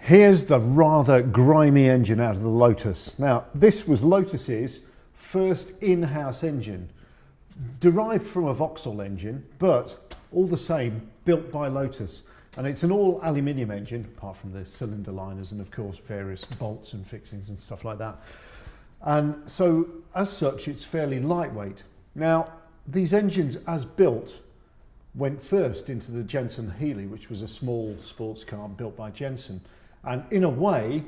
Here's the rather grimy engine out of the Lotus. Now, this was Lotus's first in-house engine, derived from a Vauxhall engine, but all the same, built by Lotus. And it's an all aluminium engine, apart from the cylinder liners and of course various bolts and fixings and stuff like that. And so, as such, it's fairly lightweight. Now, these engines, as built, went first into the Jensen Healey, which was a small sports car built by Jensen. And in a way,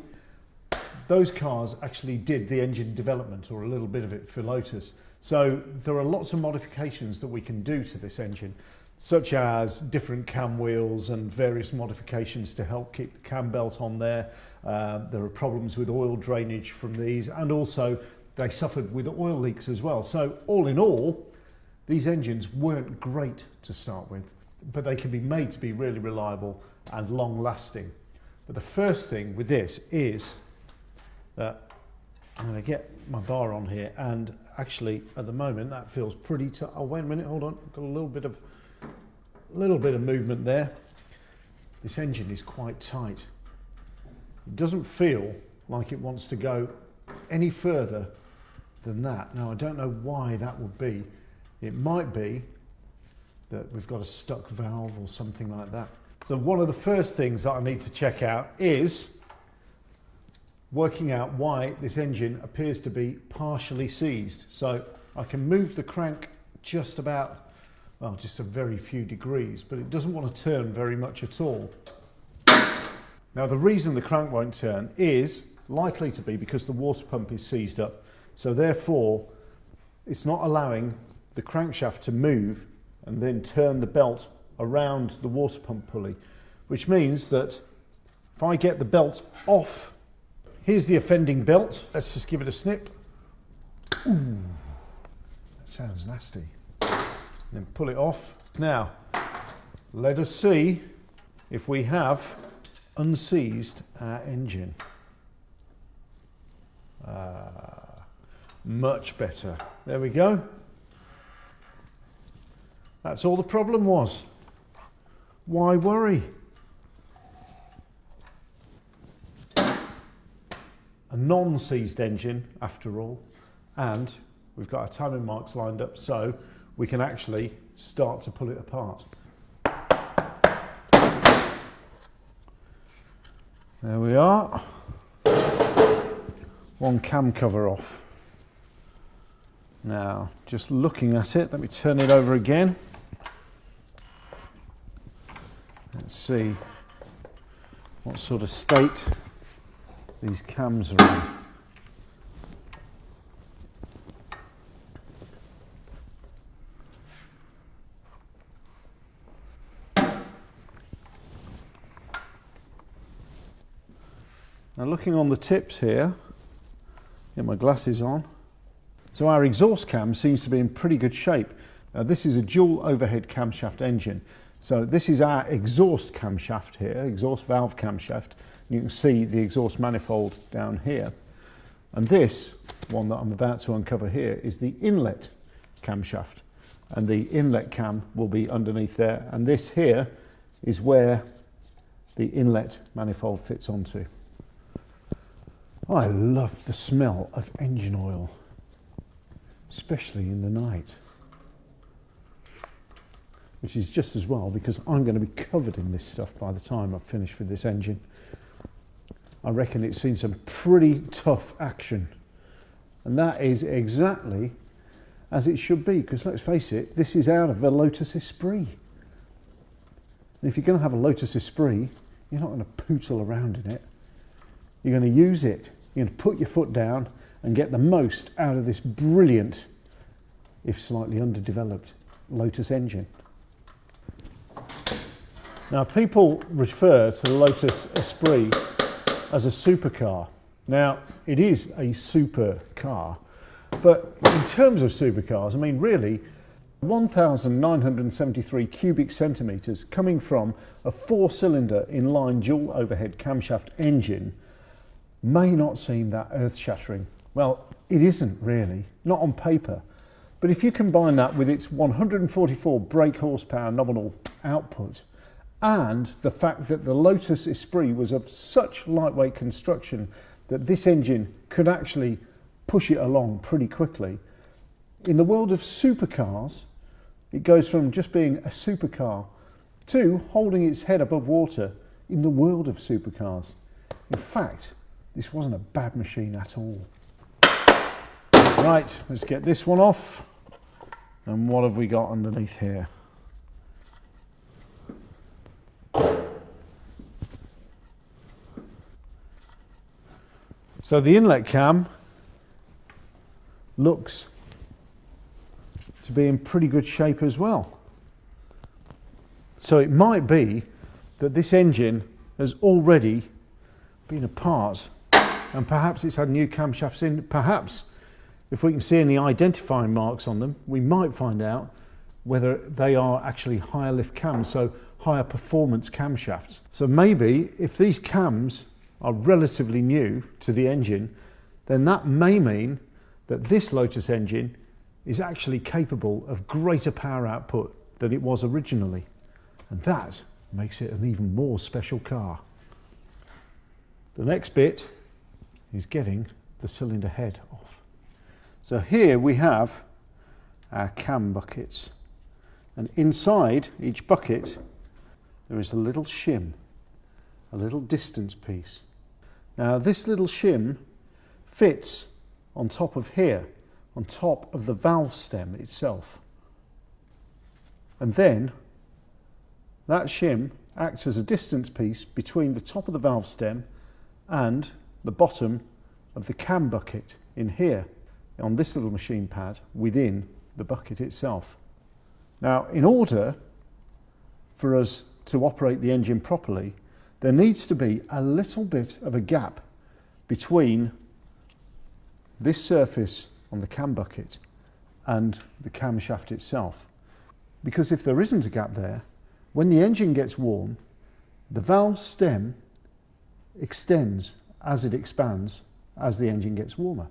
those cars actually did the engine development, or a little bit of it, for Lotus. So there are lots of modifications that we can do to this engine, such as different cam wheels and various modifications to help keep the cam belt on there. There are problems with oil drainage from these, and also they suffered with oil leaks as well. So all in all, these engines weren't great to start with, but they can be made to be really reliable and long lasting. But the first thing with this is that I'm going to get my bar on here, and actually at the moment that feels pretty tight. Oh, wait a minute, hold on, I've got a little bit of movement there. This engine is quite tight. It doesn't feel like it wants to go any further than that. Now, I don't know why that would be. It might be that we've got a stuck valve or something like that. So one of the first things that I need to check out is working out why this engine appears to be partially seized. So I can move the crank just about, well, just a very few degrees, but it doesn't want to turn very much at all. Now, the reason the crank won't turn is likely to be because the water pump is seized up. So therefore, it's not allowing the crankshaft to move and then turn the belt around the water pump pulley, which means that if I get the belt off, here's the offending belt. Let's just give it a snip. Ooh, that sounds nasty. Then pull it off. Now, let us see if we have unseized our engine. Much better. There we go. That's all the problem was. Why worry? A non-seized engine, after all, and we've got our timing marks lined up so we can actually start to pull it apart. There we are. One cam cover off. Now, just looking at it, let me turn it over again. Let's see what sort of state these cams are in. Now, looking on the tips here, get my glasses on. So our exhaust cam seems to be in pretty good shape. This is a dual overhead camshaft engine. So this is our exhaust camshaft here, exhaust valve camshaft. You can see the exhaust manifold down here. And this one that I'm about to uncover here is the inlet camshaft. And the inlet cam will be underneath there. And this here is where the inlet manifold fits onto. I love the smell of engine oil, especially in the night. Which is just as well, because I'm going to be covered in this stuff by the time I've finished with this engine. I reckon it's seen some pretty tough action. And that is exactly as it should be, because let's face it, this is out of a Lotus Esprit. And if you're going to have a Lotus Esprit, you're not going to pootle around in it. You're going to use it. You're going to put your foot down and get the most out of this brilliant, if slightly underdeveloped, Lotus engine. Now, people refer to the Lotus Esprit as a supercar. Now, it is a super car, but in terms of supercars, I mean, really, 1,973 cubic centimetres coming from a four-cylinder inline dual overhead camshaft engine may not seem that earth-shattering. Well, it isn't really, not on paper. But if you combine that with its 144 brake horsepower nominal output and the fact that the Lotus Esprit was of such lightweight construction that this engine could actually push it along pretty quickly. In the world of supercars, it goes from just being a supercar to holding its head above water in the world of supercars. In fact, this wasn't a bad machine at all. Right, let's get this one off. And what have we got underneath here? So the inlet cam looks to be in pretty good shape as well. So it might be that this engine has already been apart and perhaps it's had new camshafts in. Perhaps if we can see any identifying marks on them, we might find out whether they are actually higher lift cams, so higher performance camshafts. So maybe if these cams are relatively new to the engine, then that may mean that this Lotus engine is actually capable of greater power output than it was originally. And that makes it an even more special car. The next bit is getting the cylinder head off. So here we have our cam buckets. And inside each bucket, there is a little shim, a little distance piece. Now this little shim fits on top of here, on top of the valve stem itself. And then that shim acts as a distance piece between the top of the valve stem and the bottom of the cam bucket in here, on this little machine pad within the bucket itself. Now, in order for us to operate the engine properly, there needs to be a little bit of a gap between this surface on the cam bucket and the camshaft itself. Because if there isn't a gap there, when the engine gets warm, the valve stem extends as it expands as the engine gets warmer.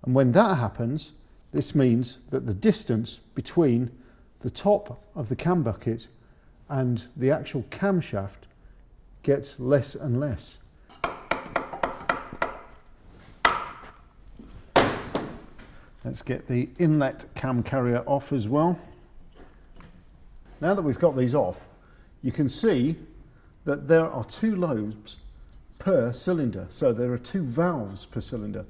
And when that happens, this means that the distance between the top of the cam bucket and the actual camshaft gets less and less. Let's get the inlet cam carrier off as well. Now that we've got these off, you can see that there are two lobes per cylinder. So there are two valves per cylinder.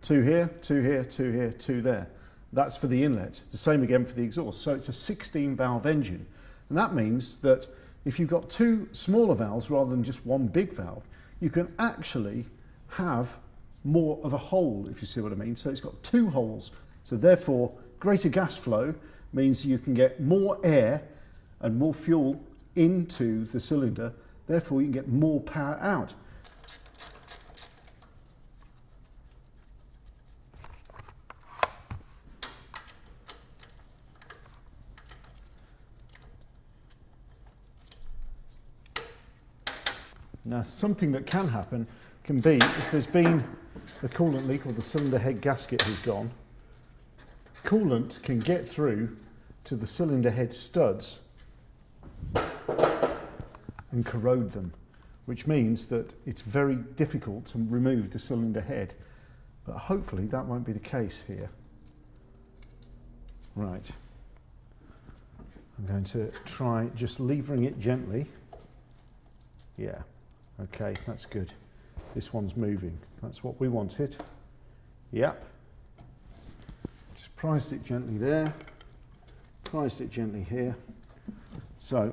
Two here, two here, two here, two there. That's for the inlet. The same again for the exhaust. So it's a 16 valve engine. And that means that if you've got two smaller valves rather than just one big valve, you can actually have more of a hole, if you see what I mean. So it's got two holes. So therefore, greater gas flow means you can get more air and more fuel into the cylinder. Therefore, you can get more power out. Now, something that can happen can be if there's been a coolant leak or the cylinder head gasket has gone, coolant can get through to the cylinder head studs and corrode them, which means that it's very difficult to remove the cylinder head. But hopefully that won't be the case here. Right. I'm going to try just levering it gently. Yeah. Okay, that's good. This one's moving. That's what we wanted. Yep. Just prised it gently there. Prised it gently here. So,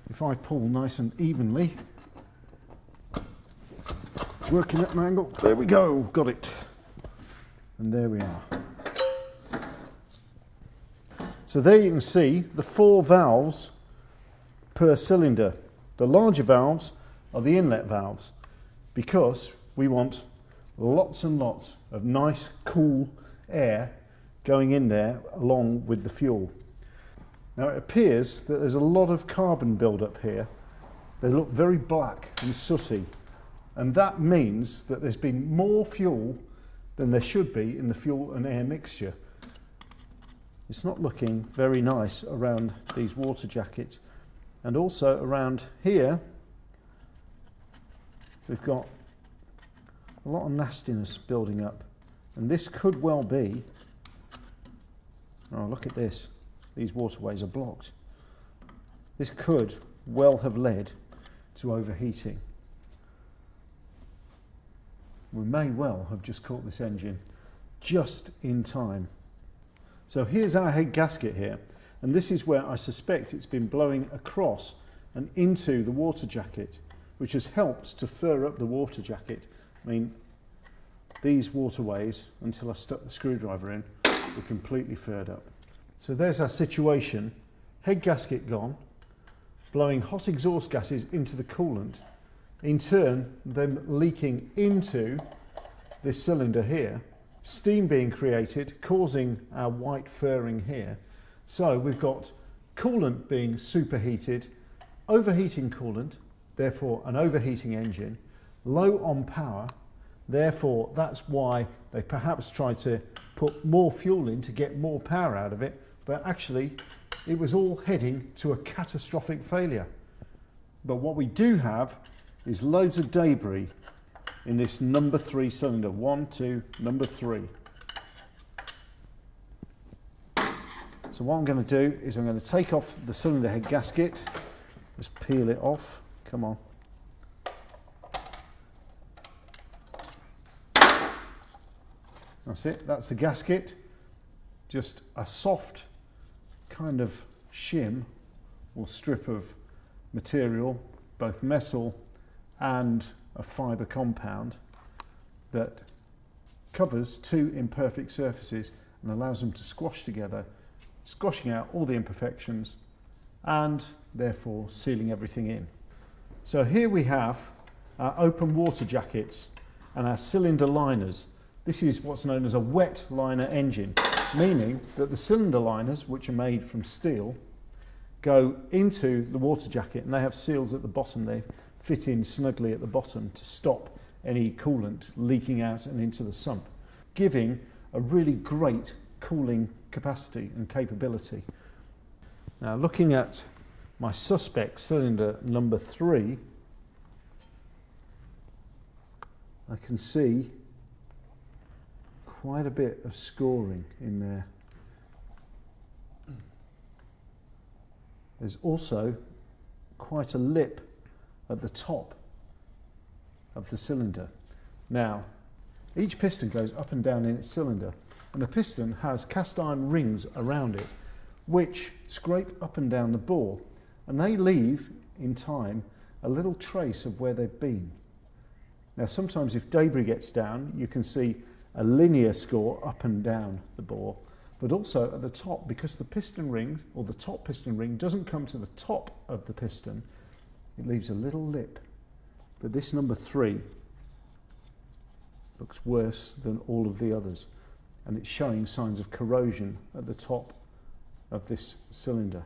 if I pull nice and evenly, working at an angle, there we go, got it. And there we are. So there you can see the 4 valves per cylinder. The larger valves are the inlet valves because we want lots and lots of nice cool air going in there along with the fuel. Now it appears that there's a lot of carbon build-up here. They look very black and sooty, and that means that there's been more fuel than there should be in the fuel and air mixture. It's not looking very nice around these water jackets. And also around here, we've got a lot of nastiness building up. And this could well be, oh look at this, these waterways are blocked. This could well have led to overheating. We may well have just caught this engine just in time. So here's our head gasket here, and this is where I suspect it's been blowing across and into the water jacket, which has helped to fur up the water jacket. I mean, these waterways, until I stuck the screwdriver in, were completely furred up. So there's our situation. Head gasket gone, blowing hot exhaust gases into the coolant, in turn them leaking into this cylinder here, steam being created, causing our white furring here. So we've got coolant being superheated, overheating coolant, therefore an overheating engine, low on power, therefore that's why they perhaps tried to put more fuel in to get more power out of it, but actually it was all heading to a catastrophic failure. But what we do have is loads of debris in this number 3 cylinder. 1, 2, number 3. So what I'm going to do is I'm going to take off the cylinder head gasket, just peel it off, come on. That's it, that's the gasket. Just a soft kind of shim or strip of material, both metal and a fibre compound, that covers 2 imperfect surfaces and allows them to squash together, squashing out all the imperfections and therefore sealing everything in. So here we have our open water jackets and our cylinder liners. This is what's known as a wet liner engine, meaning that the cylinder liners, which are made from steel, go into the water jacket and they have seals at the bottom. They fit in snugly at the bottom to stop any coolant leaking out and into the sump, giving a really great cooling capacity and capability. Now looking at my suspect cylinder number 3, I can see quite a bit of scoring in there. There's also quite a lip at the top of the cylinder. Now, each piston goes up and down in its cylinder, and the piston has cast iron rings around it which scrape up and down the bore, and they leave in time a little trace of where they've been. Now sometimes if debris gets down, you can see a linear score up and down the bore, but also at the top, because the piston ring, or the top piston ring, doesn't come to the top of the piston, it leaves a little lip. But this number 3 looks worse than all of the others, and it's showing signs of corrosion at the top of this cylinder.